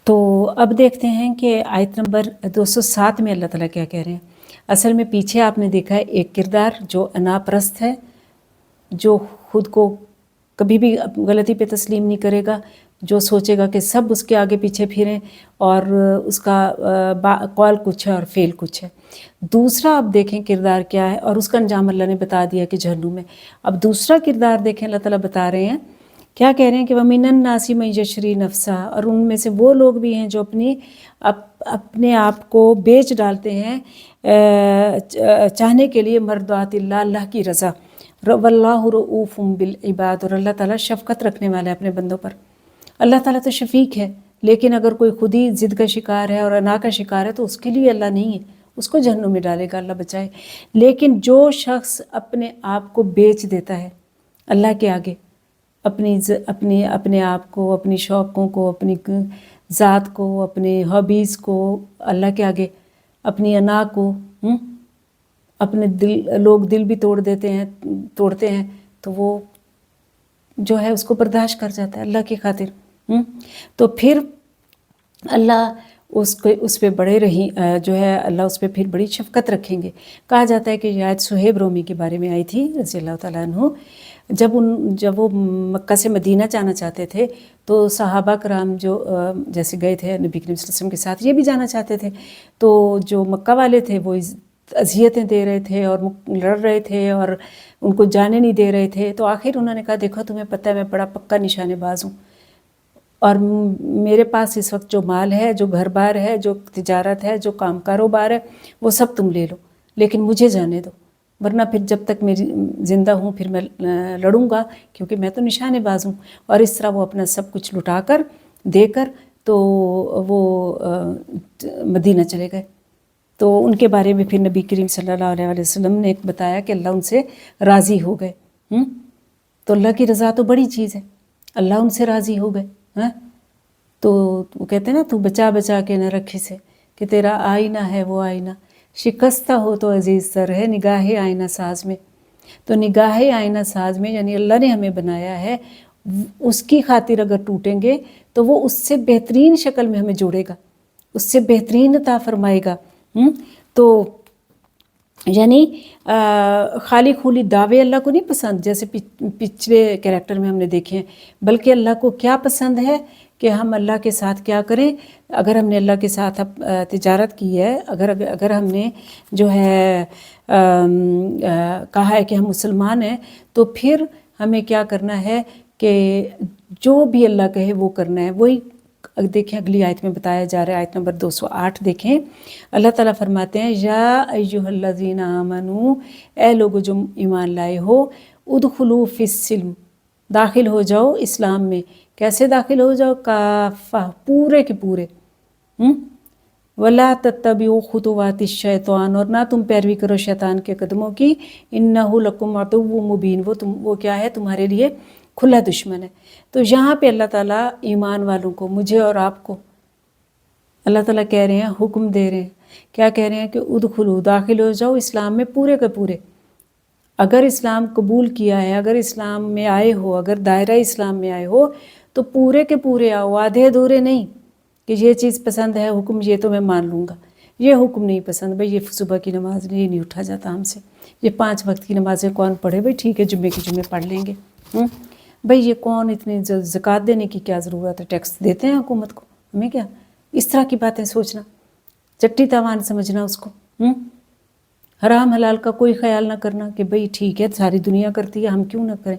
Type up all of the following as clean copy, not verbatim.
تو اب دیکھتے ہیں کہ آیت نمبر 207 میں اللہ تعالیٰ کیا کہہ رہے ہیں۔ اصل میں پیچھے آپ نے دیکھا ہے ایک کردار جو انا پرست ہے، جو خود کو کبھی بھی غلطی پہ تسلیم نہیں کرے گا، جو سوچے گا کہ سب اس کے آگے پیچھے پھریں، اور اس کا قول کچھ ہے اور فعل کچھ ہے۔ دوسرا اب دیکھیں کردار کیا ہے، اور اس کا انجام اللہ نے بتا دیا کہ جہنم میں۔ اب دوسرا کردار دیکھیں، اللہ تعالیٰ بتا رہے ہیں، کیا کہہ رہے ہیں کہ وَمِنَ النَّاسِ مَن يَشْرِي نَفْسَهُ، اور ان میں سے وہ لوگ بھی ہیں جو اپنے آپ کو بیچ ڈالتے ہیں چاہنے کے لیے مرضات اللہ، اللہ کی رضا، وَاللَّهُ رَءُوفٌ بِالْعِبَادِ، اور اللہ تعالیٰ شفقت رکھنے والا ہے اپنے بندوں پر۔ اللہ تعالیٰ تو شفیق ہے، لیکن اگر کوئی خود ہی ضد کا شکار ہے اور انا کا شکار ہے تو اس کے لیے اللہ نہیں ہے، اس کو جہنم میں ڈالے گا، اللہ بچائے۔ لیکن جو شخص اپنے آپ کو بیچ دیتا ہے اللہ کے آگے، اپنے آپ کو، اپنی شوقوں کو، اپنی ذات کو، اپنے ہابیز کو اللہ کے آگے، اپنی انا کو، اپنے لوگ دل بھی توڑتے ہیں تو وہ جو ہے اس کو برداشت کر جاتا ہے اللہ کی خاطر، تو پھر اللہ اس پہ بڑے جو ہے اللہ اس پہ پھر بڑی شفقت رکھیں گے۔ کہا جاتا ہے کہ یہ آیت صہیب رومی کے بارے میں آئی تھی رضی اللہ تعالیٰ عنہ، جب وہ مکہ سے مدینہ جانا چاہتے تھے تو صحابہ کرام جو جیسے گئے تھے نبی کریم صلی اللہ علیہ وسلم کے ساتھ، یہ بھی جانا چاہتے تھے، تو جو مکہ والے تھے وہ اذیتیں دے رہے تھے اور لڑ رہے تھے اور ان کو جانے نہیں دے رہے تھے، تو آخر انہوں نے کہا دیکھو تمہیں پتہ ہے میں بڑا پکا نشانے باز ہوں، اور میرے پاس اس وقت جو مال ہے، جو گھر بار ہے، جو تجارت ہے، جو کام کاروبار ہے، وہ سب تم لے لو، لیکن مجھے جانے دو، ورنہ پھر جب تک میری زندہ ہوں پھر میں لڑوں گا، کیونکہ میں تو نشانے باز ہوں۔ اور اس طرح وہ اپنا سب کچھ لٹا کر دے کر تو وہ مدینہ چلے گئے۔ تو ان کے بارے میں پھر نبی کریم صلی اللہ علیہ وسلم نے ایک بتایا کہ اللہ ان سے راضی ہو گئے، تو اللہ کی رضا تو بڑی چیز ہے، اللہ ان سے راضی ہو گئے، تو وہ کہتے ہیں نا تو بچا بچا کے نہ رکھے سے، کہ تیرا آئینہ ہے وہ آئینہ شکستہ ہو تو عزیز تر ہے نگاہ آئینہ ساز میں۔ تو نگاہ آئینہ ساز میں یعنی اللہ نے ہمیں بنایا ہے، اس کی خاطر اگر ٹوٹیں گے تو وہ اس سے بہترین شکل میں ہمیں جوڑے گا، اس سے بہترین عطا فرمائے گا۔ تو یعنی خالی خولی دعوے اللہ کو نہیں پسند، جیسے پچھلے کریکٹر میں ہم نے دیکھے ہیں، بلکہ اللہ کو کیا پسند ہے کہ ہم اللہ کے ساتھ کیا کریں۔ اگر ہم نے اللہ کے ساتھ تجارت کی ہے، اگر ہم نے جو ہے کہا ہے کہ ہم مسلمان ہیں، تو پھر ہمیں کیا کرنا ہے کہ جو بھی اللہ کہے وہ کرنا ہے۔ وہی دیکھیں اگلی آیت میں بتایا جا رہا ہے، آیت نمبر 208 دیکھیں، اللہ تعالیٰ فرماتے ہیں یا ایھا الذین آمنوا، اے لوگو جو ایمان لائے ہو، ادخلوا فی السلم، داخل ہو جاؤ اسلام میں۔ کیسے داخل ہو جاؤ؟ کافہ، پورے کے پورے، وَلَا تَتَّبِعُوا خُطُوَاتِ الشَّيْطَانِ، اور نہ تم پیروی کرو شیطان کے قدموں کی، اِنَّهُ لَكُمْ عَدُوٌّ مُبِینٌ، وہ کیا ہے تمہارے لیے کھلا دشمن ہے۔ تو یہاں پہ اللہ تعالیٰ ایمان والوں کو، مجھے اور آپ کو اللہ تعالیٰ کہہ رہے ہیں، حکم دے رہے ہیں، کیا کہہ رہے ہیں کہ ادخلوا، داخل ہو جاؤ اسلام میں پورے کے پورے۔ اگر اسلام قبول کیا ہے، اگر اسلام میں آئے ہو، اگر دائرہ اسلام میں آئے ہو تو پورے کے پورے آؤ، آدھے ادھورے نہیں کہ یہ چیز پسند ہے حکم یہ تو میں مان لوں گا، یہ حکم نہیں پسند بھئی، یہ صبح کی نماز یہ نہیں اٹھا جاتا ہم سے، یہ 5 وقت کی نمازیں کون پڑھے بھئی، ٹھیک ہے جمعے کی جمعے پڑھ لیں گے، بھئی یہ کون اتنی زکوٰۃ دینے کی کیا ضرورت ہے، ٹیکس دیتے ہیں حکومت کو، ہمیں کیا، اس طرح کی باتیں سوچنا، چٹی تاوان سمجھنا اس کو، حرام حلال کا کوئی خیال نہ کرنا کہ بھئی ٹھیک ہے ساری دنیا کرتی ہے ہم کیوں نہ کریں،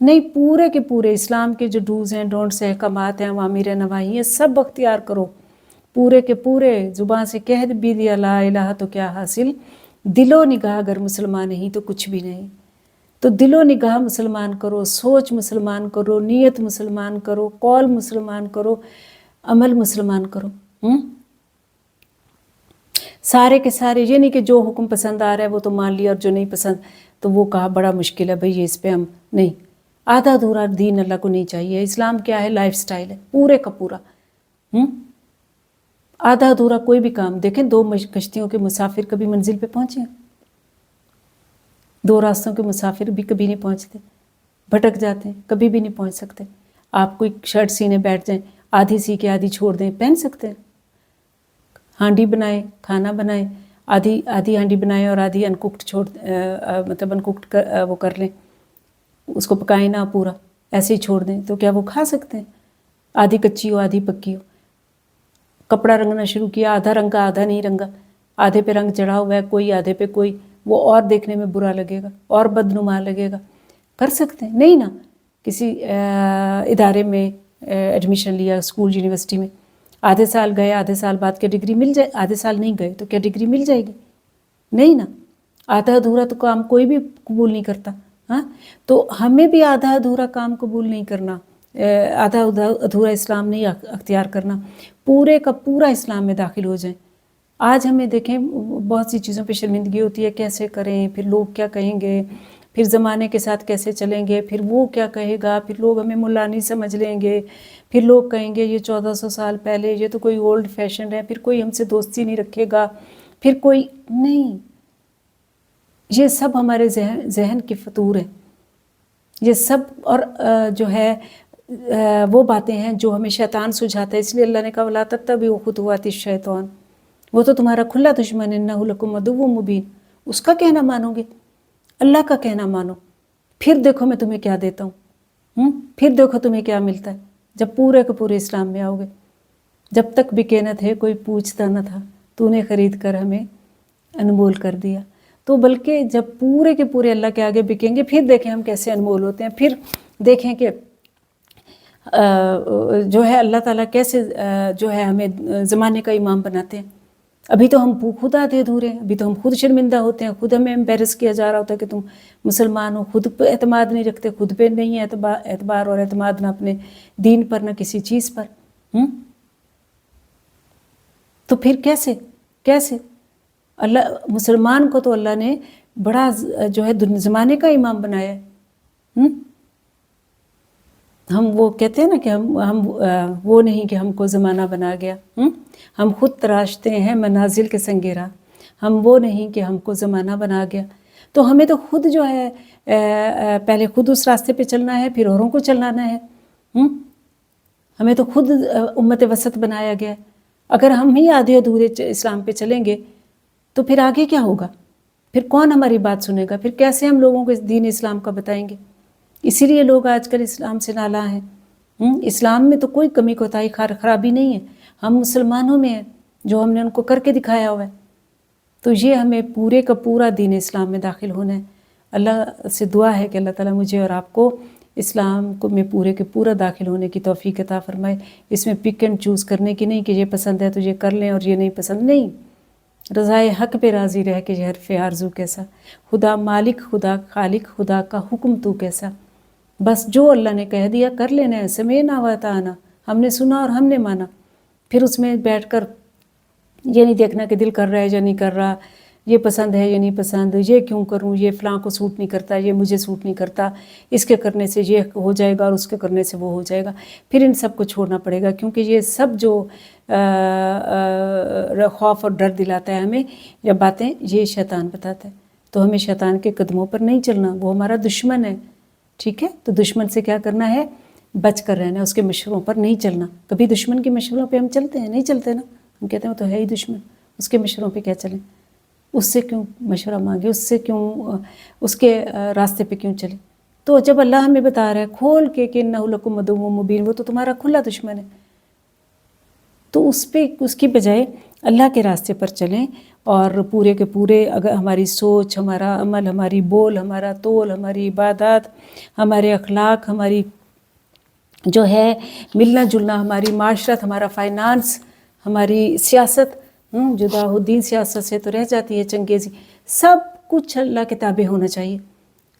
نہیں، پورے کے پورے اسلام کے جو ڈوز ہیں ڈونٹس ہیں، احکامات ہیں، اوامر نواہی ہیں، سب اختیار کرو، پورے کے پورے، زبان سے کہہ بھی دیا لا الہ تو کیا حاصل، دل و نگاہ اگر مسلمان نہیں تو کچھ بھی نہیں۔ تو دل و نگاہ مسلمان کرو، سوچ مسلمان کرو، نیت مسلمان کرو، قول مسلمان کرو، عمل مسلمان کرو، سارے کے سارے، یہ نہیں کہ جو حکم پسند آ رہا ہے وہ تو مان لیا اور جو نہیں پسند تو وہ کہا بڑا مشکل ہے بھئی یہ اس پہ ہم نہیں، آدھا ادھورا دین اللہ کو نہیں چاہیے۔ اسلام کیا ہے؟ لائف سٹائل ہے پورے کا پورا، آدھا ادھورا کوئی بھی کام دیکھیں، 2 کشتیوں کے مسافر کبھی منزل پہ پہنچے ہیں؟ 2 راستوں کے مسافر بھی کبھی نہیں پہنچتے، بھٹک جاتے ہیں، کبھی بھی نہیں پہنچ سکتے۔ آپ کوئی شرٹ سینے بیٹھ جائیں، آدھی سی کے آدھی چھوڑ دیں، پہن سکتے ہیں. ہانڈی بنائیں، کھانا بنائیں، آدھی ہانڈی بنائیں اور آدھی انککڈ مطلب انککڈ وہ کر لیں، اس کو پکائیں نہ پورا، ایسے ہی چھوڑ دیں، تو کیا وہ کھا سکتے ہیں؟ آدھی کچی ہو آدھی پکی ہو. کپڑا رنگنا شروع کیا، آدھا رنگا آدھا نہیں رنگا، آدھے پہ رنگ چڑھا ہوا ہے کوئی، آدھے پہ کوئی، وہ اور دیکھنے میں برا لگے گا اور بدنما لگے گا. کر سکتے ہیں؟ نہیں نا. کسی ادارے میں ایڈمیشن لیا، اسکول یونیورسٹی میں، آدھے سال گئے، آدھے سال بعد کیا ڈگری مل جائے؟ آدھے سال نہیں گئے تو کیا ڈگری مل جائے گی؟ نہیں نا. آدھا ادھورا تو کام کوئی بھی قبول نہیں کرتا. ہاں، تو ہمیں بھی آدھا ادھورا کام قبول نہیں کرنا، آدھا ادھورا اسلام نہیں اختیار کرنا، پورے کا پورا اسلام میں داخل ہو جائیں. آج ہمیں دیکھیں بہت سی چیزوں پہ شرمندگی ہوتی ہے، کیسے کریں، پھر لوگ کیا کہیں گے، پھر زمانے کے ساتھ کیسے چلیں گے، پھر وہ کیا کہے گا، پھر لوگ ہمیں ملا نہیں سمجھ لیں گے، پھر لوگ کہیں گے یہ 1400 سال پہلے، یہ تو کوئی اولڈ فیشن ہے، پھر کوئی ہم سے دوستی نہیں رکھے گا، پھر کوئی نہیں. یہ سب ہمارے ذہن کی فطور ہیں، یہ سب. اور جو ہے وہ باتیں ہیں جو ہمیں شیطان سجھاتا ہے. اس لیے اللہ نے کہا وَلَا تَتَّبِعُوا خُطُوَاتِ الشَّيْطَانِ، وہ تو تمہارا کھلا دشمن ہے، إِنَّهُ لَكُمْ عَدُوٌّ مُبِينٌ. اس کا کہنا مانو گے، اللہ کا کہنا مانو، پھر دیکھو میں تمہیں کیا دیتا ہوں، پھر دیکھو تمہیں کیا ملتا ہے جب پورے کے پورے اسلام میں آؤ گے. جب تک بکے نہ تھے کوئی پوچھتا نہ تھا، تو نے خرید کر ہمیں انمول کر دیا. تو بلکہ جب پورے کے پورے اللہ کے آگے بکیں گے، پھر دیکھیں ہم کیسے انمول ہوتے ہیں، پھر دیکھیں کہ جو ہے اللہ تعالیٰ کیسے جو ہے ہمیں زمانے کا امام بناتے ہیں. ابھی تو ہم خود آدھے ادھورے ہیں، ابھی تو ہم خود شرمندہ ہوتے ہیں، خود ہمیں امبیرس کیا جا رہا ہوتا ہے کہ تم مسلمان ہو، خود پہ اعتماد نہیں رکھتے، خود پہ نہیں ہے اعتبار اور اعتماد، نہ اپنے دین پر نہ کسی چیز پر. تو پھر کیسے اللہ مسلمان کو تو اللہ نے بڑا جو ہے زمانے کا امام بنایا ہے. ہم وہ کہتے ہیں نا کہ ہم وہ نہیں کہ ہم کو زمانہ بنا گیا، ہم خود تراشتے ہیں منازل کے سنگ راہ، ہم وہ نہیں کہ ہم کو زمانہ بنا گیا. تو ہمیں تو خود جو ہے پہلے خود اس راستے پہ چلنا ہے، پھر اوروں کو چلانا ہے. ہمیں تو خود امت وسط بنایا گیا ہے. اگر ہم ہی آدھے ادھورے اسلام پہ چلیں گے تو پھر آگے کیا ہوگا؟ پھر کون ہماری بات سنے گا؟ پھر کیسے ہم لوگوں کو اس دین اسلام کا بتائیں گے؟ اسی لیے لوگ آج کل اسلام سے نالاں ہیں. اسلام میں تو کوئی کمی کوتاہی خرابی نہیں ہے، ہم مسلمانوں میں ہیں جو ہم نے ان کو کر کے دکھایا ہوا ہے. تو یہ ہمیں پورے کا پورا دین اسلام میں داخل ہونا ہے. اللہ سے دعا ہے کہ اللہ تعالیٰ مجھے اور آپ کو اسلام کو میں پورے کے پورا داخل ہونے کی توفیق عطا فرمائے. اس میں پک اینڈ چوز کرنے کی نہیں کہ یہ پسند ہے تو یہ کر لیں اور یہ نہیں پسند، نہیں. رضائے حق پہ راضی رہ کے یہ حرف آرزو کیسا، خدا مالک خدا خالق خدا کا حکم تو کیسا. بس جو اللہ نے کہہ دیا کر لینا ہے، سمعنا وأطعنا، ہم نے سنا اور ہم نے مانا. پھر اس میں بیٹھ کر یہ نہیں دیکھنا کہ دل کر رہا ہے یا نہیں کر رہا، یہ پسند ہے یا نہیں پسند، یہ کیوں کروں، یہ فلاں کو سوٹ نہیں کرتا، یہ مجھے سوٹ نہیں کرتا، اس کے کرنے سے یہ ہو جائے گا اور اس کے کرنے سے وہ ہو جائے گا. پھر ان سب کو چھوڑنا پڑے گا، کیونکہ یہ سب جو خوف اور ڈر دلاتا ہے ہمیں یا باتیں، یہ شیطان بتاتا ہے. تو ہمیں شیطان کے قدموں پر نہیں چلنا، وہ ہمارا دشمن ہے. ٹھیک ہے، تو دشمن سے کیا کرنا ہے؟ بچ کر رہنا ہے، اس کے مشوروں پر نہیں چلنا. کبھی دشمن کے مشوروں پہ ہم چلتے ہیں؟ نہیں چلتے نا. ہم کہتے ہیں وہ تو ہے ہی دشمن، اس کے مشوروں پہ کیا چلیں، اس سے کیوں مشورہ مانگے، اس سے کیوں اس کے راستے پہ کیوں چلیں. تو جب اللہ ہمیں بتا رہا ہے کھول کے کہ انہ لکم عدو مبین، وہ تو تمہارا کھلا دشمن ہے، تو اس کی بجائے اللہ کے راستے پر چلیں اور پورے کے پورے اگر ہماری سوچ، ہمارا عمل، ہماری بول، ہمارا تول، ہماری عبادات، ہمارے اخلاق، ہماری جو ہے ملنا جلنا، ہماری معاشرت، ہمارا فائنانس، ہماری سیاست، جدا ہو دین سیاست سے تو رہ جاتی ہے چنگیزی. سب کچھ اللہ کے تابع ہونا چاہیے،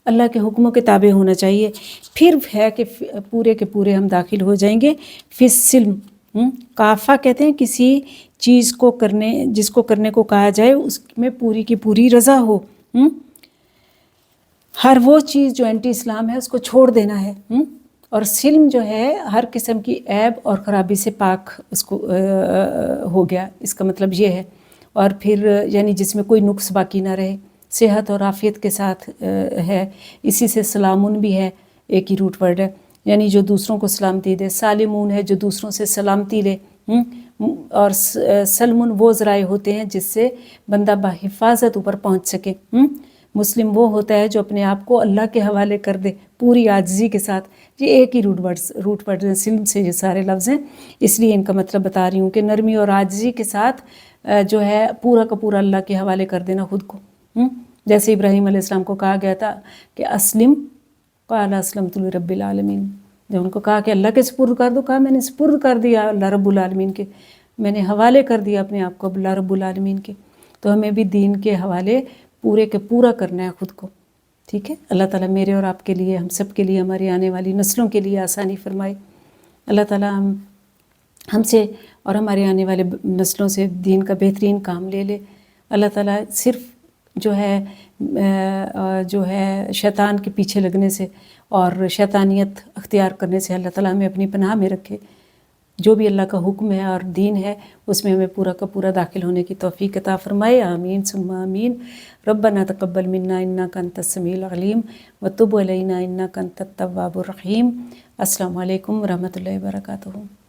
اللہ کے حکموں کے تابع ہونا چاہیے. پھر ہے کہ پورے کے پورے ہم داخل ہو جائیں گے فی السلم. کافہ کہتے ہیں کسی چیز کو کرنے، جس کو کرنے کو کہا جائے اس میں پوری کی پوری رضا ہو. ہر وہ چیز جو اینٹی اسلام ہے اس کو چھوڑ دینا ہے. اور سلم جو ہے ہر قسم کی عیب اور خرابی سے پاک اس کو ہو گیا، اس کا مطلب یہ ہے. اور پھر یعنی جس میں کوئی نقص باقی نہ رہے، صحت اور عافیت کے ساتھ ہے. اسی سے سلامن بھی ہے، ایک ہی روٹ ورڈ ہے. یعنی جو دوسروں کو سلامتی دے، سالمون ہے جو دوسروں سے سلامتی لے، اور سلمون وہ ذرائع ہوتے ہیں جس سے بندہ بحفاظت اوپر پہنچ سکے۔ مسلم وہ ہوتا ہے جو اپنے آپ کو اللہ کے حوالے کر دے پوری عاجزی کے ساتھ۔ یہ ایک ہی روٹ ورڈ سلم سے یہ سارے لفظ ہیں، اس لیے ان کا مطلب بتا رہی ہوں کہ نرمی اور عاجزی کے ساتھ جو ہے پورا کا پورا اللہ کے حوالے کر دینا خود کو۔ جیسے ابراہیم علیہ السلام کو کہا گیا تھا کہ اسلم قال اسلمت لرب العالمین، جب ان کو کہا کہ اللہ کے سپرد کر دو، کہا میں نے سپرد کر دیا اللہ رب العالمین کے، میں نے حوالے کر دیا اپنے آپ کو اللہ رب العالمین کے۔ تو ہمیں بھی دین کے حوالے پورے کے پورا کرنا ہے خود کو، ٹھیک ہے۔ اللہ تعالیٰ میرے اور آپ کے لیے، ہم سب کے لیے، ہماری آنے والی نسلوں کے لیے آسانی فرمائے۔ اللہ تعالیٰ ہم سے اور ہمارے آنے والے نسلوں سے دین کا بہترین کام لے لے۔ اللہ تعالیٰ صرف جو ہے شیطان کے پیچھے لگنے سے اور شیطانیت اختیار کرنے سے اللہ تعالیٰ ہمیں اپنی پناہ میں رکھے۔ جو بھی اللہ کا حکم ہے اور دین ہے اس میں ہمیں پورا کا پورا داخل ہونے کی توفیق عطا فرمائے، آمین ثم آمین۔ ربنا تقبل منا انک انت السمیع العلیم وتب علینا انک انت التواب الرحیم۔ السلام علیکم ورحمۃ اللہ وبرکاتہ۔